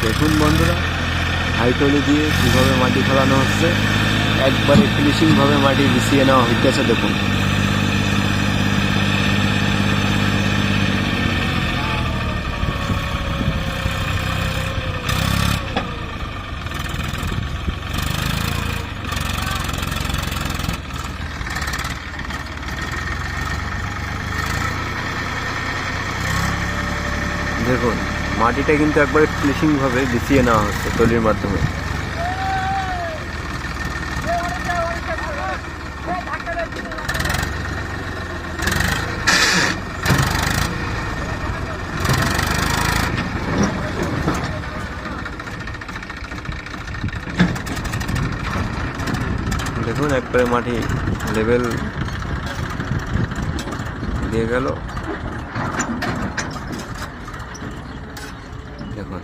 দেখুন বন্ধুরা, হাইটলি দিয়ে কীভাবে মাটি ফেলানো হচ্ছে, একবারে ফিনিশিংভাবে মাটি বিছিয়ে নেওয়া হইতেছে। দেখুন দেখুন মাটিটা কিন্তু একবারে ফিনিশিংভাবে বিছিয়ে নেওয়া হচ্ছে টলির মাধ্যমে। দেখুন একবারে মাটি লেভেল দিয়ে গেল। দেখুন